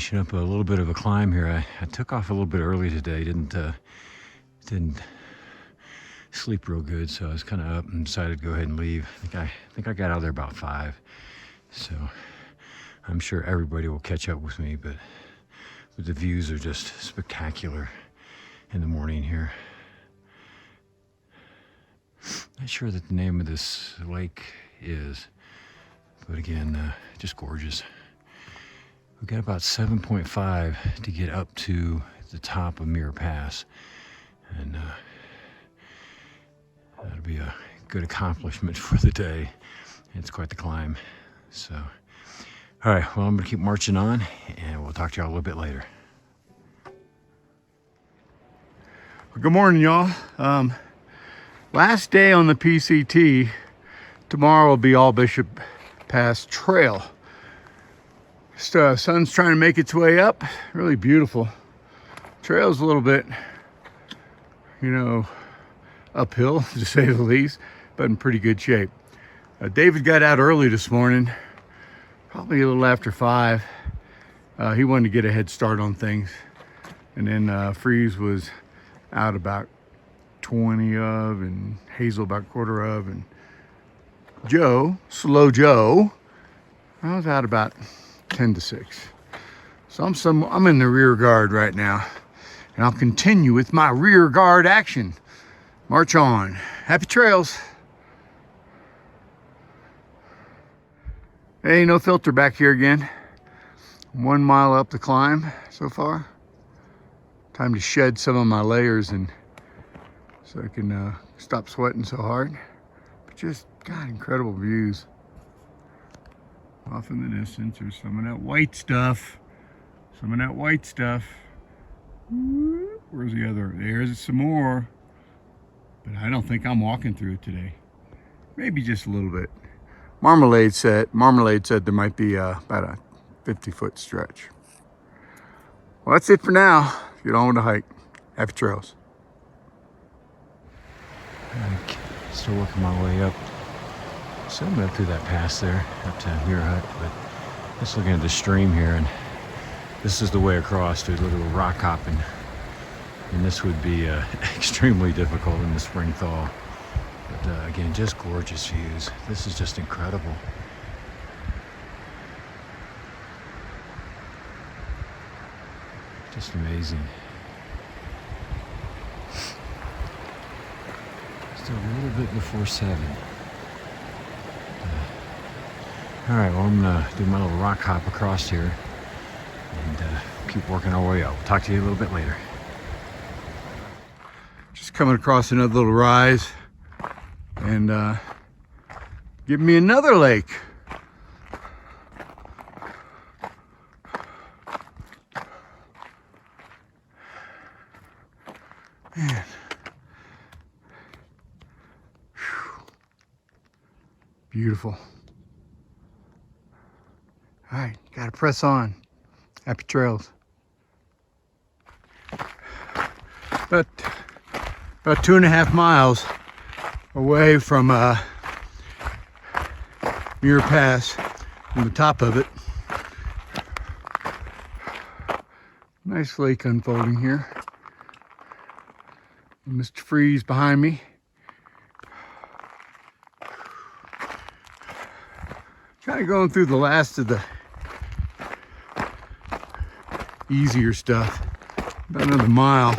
finishing up a little bit of a climb here. I took off a little bit early today. Didn't sleep real good, so I was kind of up and decided to go ahead and leave. I think I got out of there about 5, so I'm sure everybody will catch up with me. But the views are just spectacular in the morning here. Not sure that the name of this lake is, but again, just gorgeous. We've got about 7.5 to get up to the top of Mirror Pass, and that'll be a good accomplishment for the day. It's quite the climb. So, all right, well, I'm gonna keep marching on, and we'll talk to y'all a little bit later. Good morning, y'all. Last day on the PCT. Tomorrow will be All Bishop Pass Trail. Sun's trying to make its way up. Really beautiful. Trail's a little bit, you know, uphill to say the least, but in pretty good shape. David got out early this morning, probably a little after 5. He wanted to get a head start on things. And then Freeze was out about 20 of, and Hazel about quarter of, and Joe, Slow Joe, I was out about 10 to 6. So I'm in the rear guard right now, and I'll continue with my rear guard action. March on. Happy trails. Hey, no filter back here again. 1 mile up the climb so far. Time to shed some of my layers and so I can stop sweating so hard. But just, God, incredible views. Off in the distance, there's some of that white stuff. Some of that white stuff. Where's the other? There's some more. But I don't think I'm walking through it today. Maybe just a little bit. Marmalade said there might be about a 50-foot stretch. Well, that's it for now. Get on with the hike. Happy trails. Still working my way up. So I'm up through that pass there, up to Mirror Hut, but just looking at the stream here, and this is the way across to a little rock hopping. And this would be extremely difficult in the spring thaw. But again, just gorgeous views. This is just incredible. Just amazing. Still a little bit before 7. All right, well, I'm gonna do my little rock hop across here and keep working our way up. We'll talk to you a little bit later. Just coming across another little rise and give me another lake. Man. Whew. Beautiful. All right, gotta press on. Happy trails. About 2.5 miles away from Mirror Pass, on the top of it. Nice lake unfolding here. Mr. Freeze behind me. Kind of going through the last of the easier stuff. About another mile.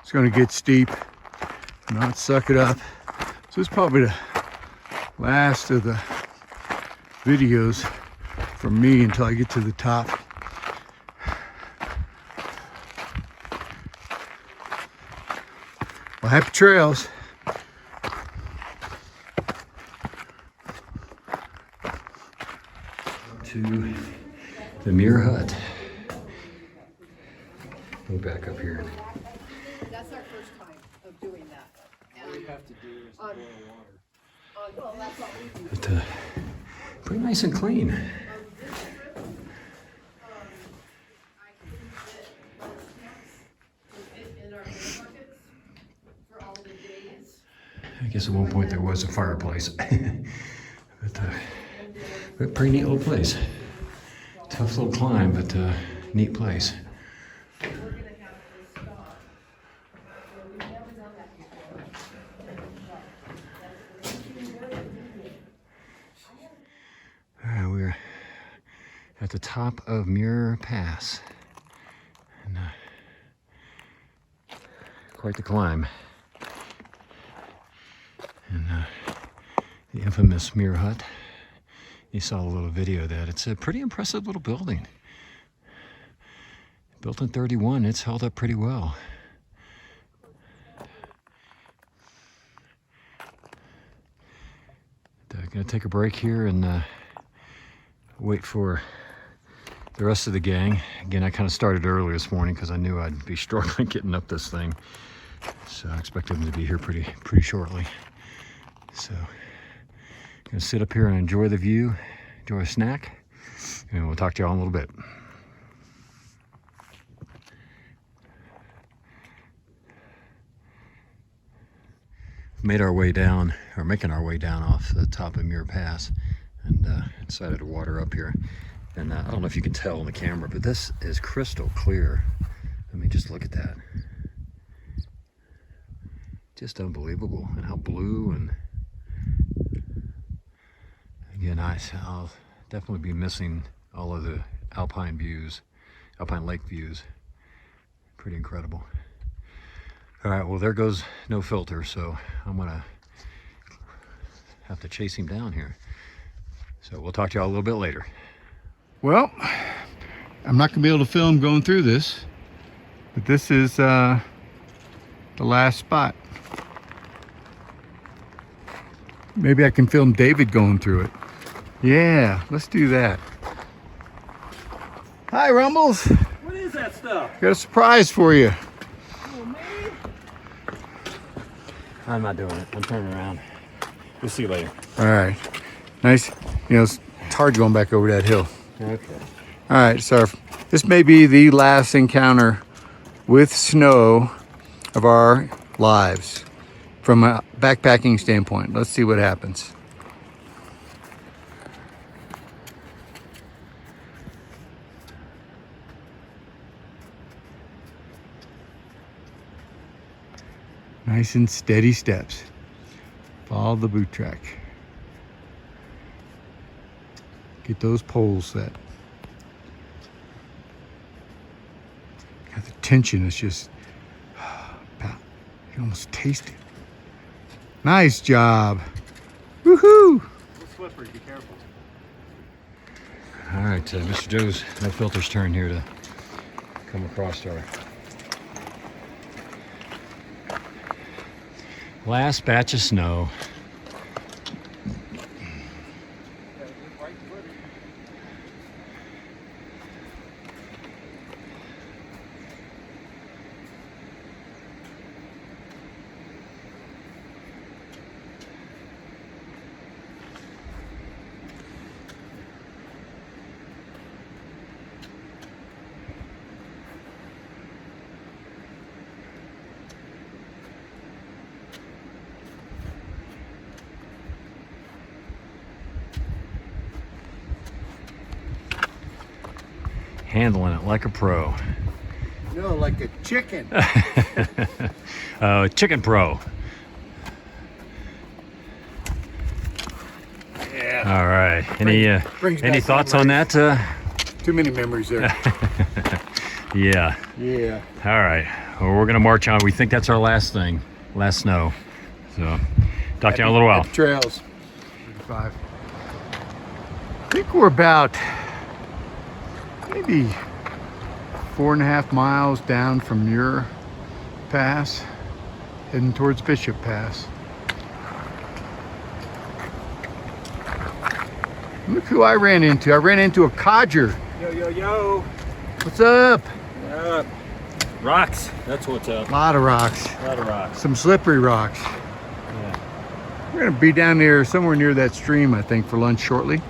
It's going to get steep. Not suck it up. So it's probably the last of the videos from me until I get to the top. Well, happy trails. To the Mirror Hut. Go back up here. That's our first time of doing that. All we have to do is boil water. Well, that's what we do. But, pretty nice and clean. I guess at one point there was a fireplace. But pretty neat little place. Tough little climb, but neat place. All right, we're at the top of Muir Pass, and quite the climb. And the infamous Muir Hut. You saw a little video of that. It's a pretty impressive little building. Built in '31, it's held up pretty well. Gonna take a break here and wait for the rest of the gang. Again, I kind of started early this morning because I knew I'd be struggling getting up this thing. So I expect them to be here pretty shortly. So gonna sit up here and enjoy the view, enjoy a snack, and we'll talk to y'all in a little bit. Made our way down, or making our way down off the top of Muir Pass, and decided to water up here. And I don't know if you can tell on the camera, but this is crystal clear. I mean, just look at that. Just unbelievable, and how blue. And again, I'll definitely be missing all of the alpine views, alpine lake views. Pretty incredible. All right, well, there goes no filter, so I'm gonna have to chase him down here. So we'll talk to y'all a little bit later. Well, I'm not gonna be able to film going through this, but this is the last spot. Maybe I can film David going through it. Yeah, let's do that. Hi, Rumbles. What is that stuff? Got a surprise for you. Oh, man. I'm not doing it. I'm turning around. We'll see you later. All right, nice. You know, it's hard going back over that hill. Okay. All right, so this may be the last encounter with snow of our lives from a backpacking standpoint. Let's see what happens. Nice and steady steps. Follow the boot track. Get those poles set. God, the tension is just, you can almost taste it. Nice job. Woohoo! It's slippery, be careful. All right, Mr. Joe's no filter's turn here to come across our last batch of snow. Handling it like a pro. No, like a chicken. Chicken pro. Yeah. All right. Any back thoughts on that? Too many memories there. Yeah. Yeah. All right. Well, we're gonna march on. We think that's our last thing, last snow. So, talk to you in a little while. Happy trails. 35. I think we're about maybe 4.5 miles down from Muir Pass, heading towards Bishop Pass. Look who I ran into. I ran into a codger. Yo, yo, yo. What's up? Rocks. That's what's up. A lot of rocks. A lot of rocks. Some slippery rocks. Yeah. We're gonna be down there somewhere near that stream, I think, for lunch shortly.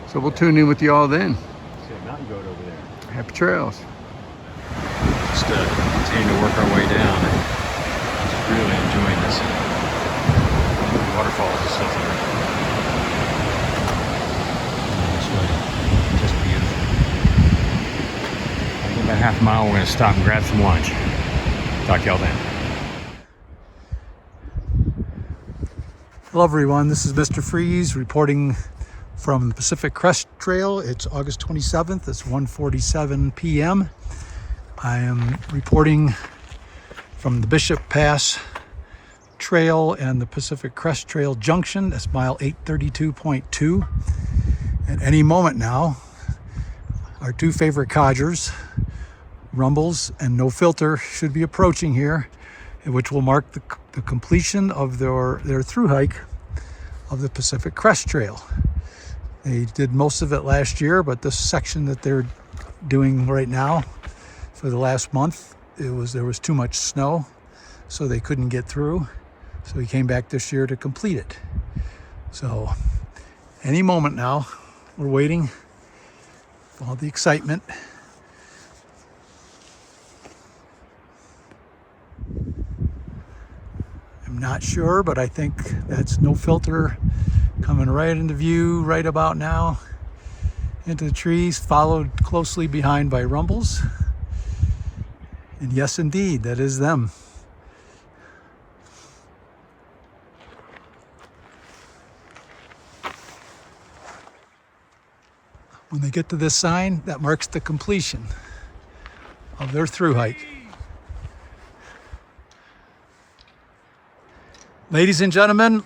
So we'll tune in with you all then. See a mountain goat over there. Happy trails. Just continuing to work our way down. Just really enjoying this. Waterfalls and stuff here. This way. Just beautiful. half mile. We're going to stop and grab some lunch. Talk to y'all then. Hello everyone, this is Mr. Freeze reporting from the Pacific Crest Trail. It's August 27th, it's 1:47 p.m. I am reporting from the Bishop Pass Trail and the Pacific Crest Trail Junction. That's mile 832.2. At any moment now, our two favorite codgers, Rumbles and No Filter, should be approaching here, which will mark the completion of their through hike of the Pacific Crest Trail. They did most of it last year, but this section that they're doing right now for the last month, there was too much snow, so they couldn't get through. So we came back this year to complete it. So any moment now, we're waiting for all the excitement. I'm not sure, but I think that's No Filter coming right into view right about now into the trees, followed closely behind by Rumbles. And yes, indeed, that is them. When they get to this sign, that marks the completion of their through hike. Ladies and gentlemen,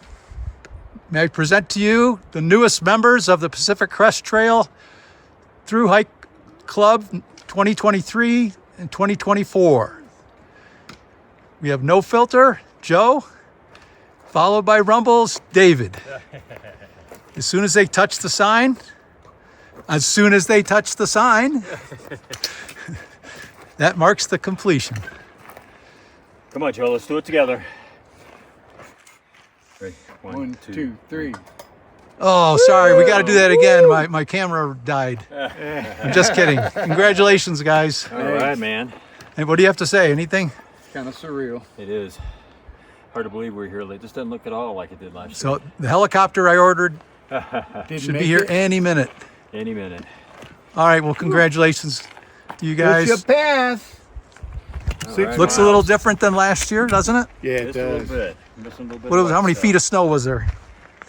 may I present to you the newest members of the Pacific Crest Trail Through Hike Club 2023 and 2024. We have No Filter, Joe, followed by Rumbles, David. As soon as they touch the sign, that marks the completion. Come on, Joe. Let's do it together. Ready? One, two, three. Oh, sorry, we got to do that again. My camera died. I'm just kidding. Congratulations, guys. All right, man. And what do you have to say? Anything? Kind of surreal. It is. Hard to believe we're here. It just doesn't look at all like it did last year. So the helicopter I ordered should be here any minute. Any minute. All right, well, congratulations to you guys. Bishop Pass. Right, Looks a little different than last year, doesn't it? Yeah, it Just a little does. bit. Just a little bit. What was, of how many stuff. feet of snow was there?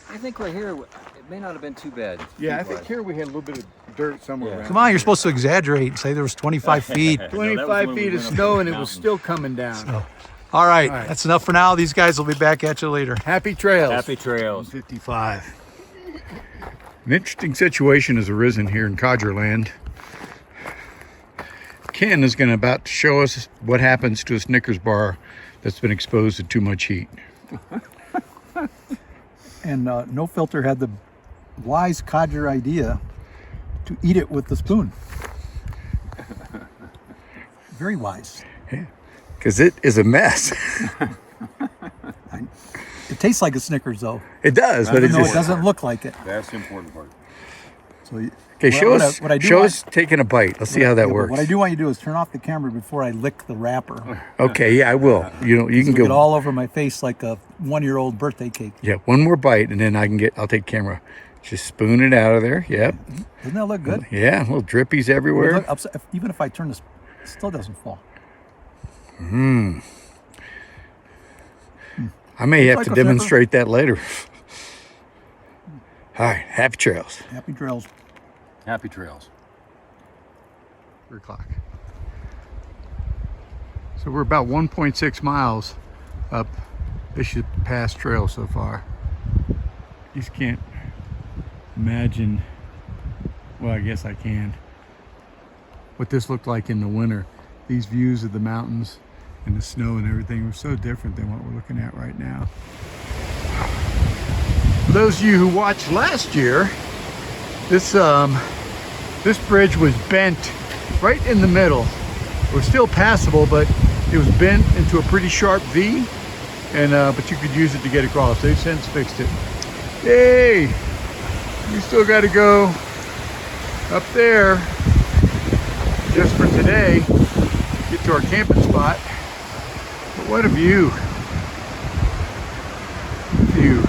I think right here, it may not have been too bad. Yeah, I think here we had a little bit of dirt somewhere Yeah. around. Come on, you're supposed to exaggerate and say there was 25 feet. No, that was 25 when we feet of went up snow the and it was mountains. still coming down. All right, All right. that's enough for now. These guys will be back at you later. Happy trails. Happy trails. 55. An interesting situation has arisen here in Codger land. Ken is going to about to show us what happens to a Snickers bar that's been exposed to too much heat. And No Filter had the wise codger idea to eat it with the spoon. Very wise. Because it is a mess. It tastes like a Snickers, though. It does, but Even it's though it just... doesn't look like it. That's the important part. So you, Okay, show what us, I do show want- us taking a bite. Let's see how that yeah, but works. what I do want you to do is turn off the camera before I lick the wrapper. Okay, yeah, I will. You know, you can It'll get go. all over my face like a one-year-old birthday cake. Yeah, one more bite, and then I'll take camera. Just spoon it out of there. Yep. Doesn't that look good? Yeah, little drippies everywhere. Look, even if I turn this, it still doesn't fall. I may have like to a demonstrate that later. All right, happy trails. Happy trails. Happy trails. 3 o'clock. So we're about 1.6 miles up Bishop Pass Trail so far. Just can't imagine, well, I guess I can, what this looked like in the winter. These views of the mountains and the snow and everything were so different than what we're looking at right now. For those of you who watched last year, this bridge was bent right in the middle. It was still passable, but it was bent into a pretty sharp V, and but you could use it to get across. They've since fixed it. Yay! We still got to go up there just for today, get to our camping spot. But what a view! View.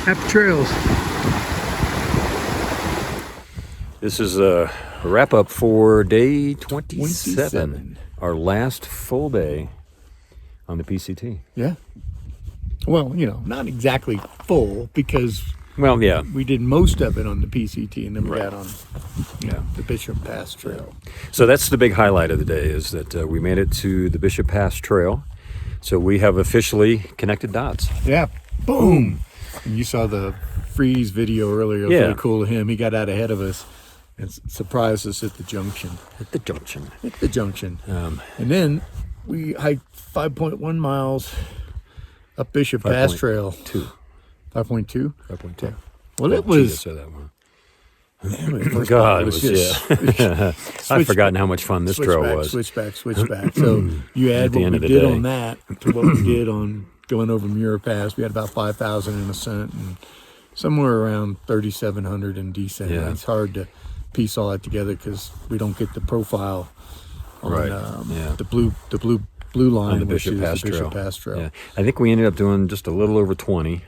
Happy trails. This is a wrap up for day 27, 27. our last full day on the PCT. Yeah. Well, you know, not exactly full because Well, yeah. we did most of it on the PCT and then we Right. got on the Bishop Pass Trail. So that's the big highlight of the day is that we made it to the Bishop Pass Trail. So we have officially connected dots. Yeah. Boom. And you saw the freeze video earlier. It was Yeah. really cool of him. He got out ahead of us and surprised us at the junction. At the junction. At the junction. And then we hiked 5.1 miles up Bishop Pass Trail. 2. 5.2? 5.2. Well, it Gee, I was. said that one. Damn it, first God, part it was, just I've forgotten how much fun this trail was. Switchback. So you add At the what end we of the did day. on that to what we did on going over Muir Pass. We had about 5,000 in ascent and somewhere around 3,700 in descent. Yeah. It's hard to piece all that together because we don't get the profile on Right, yeah. the blue line, On the which Bishop is Pass the Bishop Trail. Pass Trail. Yeah. I think we ended up doing just a little over 20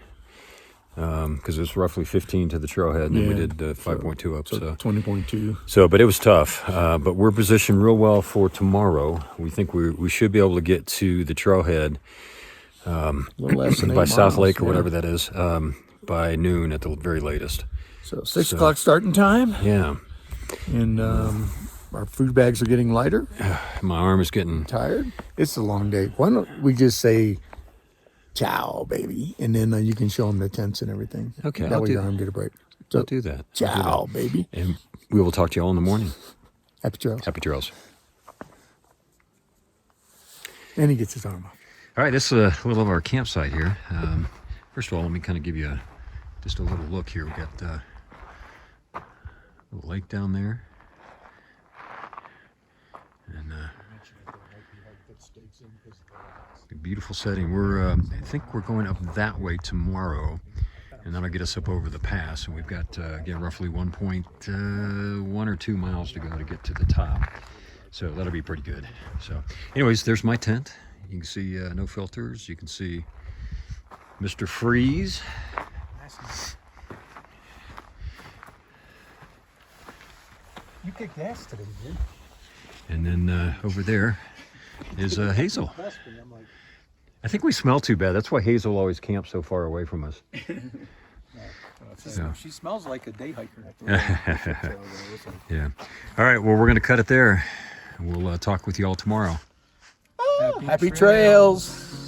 because it was roughly 15 to the trailhead, and then we Yeah. did 5.2 up. So So, 20.2. but it was tough. But we're positioned real well for tomorrow. We think we should be able to get to the trailhead A little less than 8 by South miles, Lake or yeah. whatever that is by noon at the very latest. So 6 o'clock starting time. Yeah, And our food bags are getting lighter. my arm is getting. Tired. It's a long day. Why don't we just say ciao, baby, and then you can show them the tents and everything. Okay, that I'll way do your that. arm get a break. I'll So do that. ciao, baby. And we will talk to you all in the morning. Happy trails. Happy trails. And he gets his arm off. All right, this is a little of our campsite here. First of all, let me kind of give you just a little look here. We got a little lake down there, and a beautiful setting. I think we're going up that way tomorrow, and that'll get us up over the pass. And we've got again roughly 1.1 or 2 miles to go to get to the top. So that'll be pretty good. So, anyways, there's my tent. You can see no filters. You can see Mr. Freeze. You kicked ass today, dude. And then over there is Hazel. I think we smell too bad. That's why Hazel always camps so far away from us. So. She smells like a day hiker. Yeah. All right. Well, we're going to cut it there. We'll talk with you all tomorrow. Happy trails.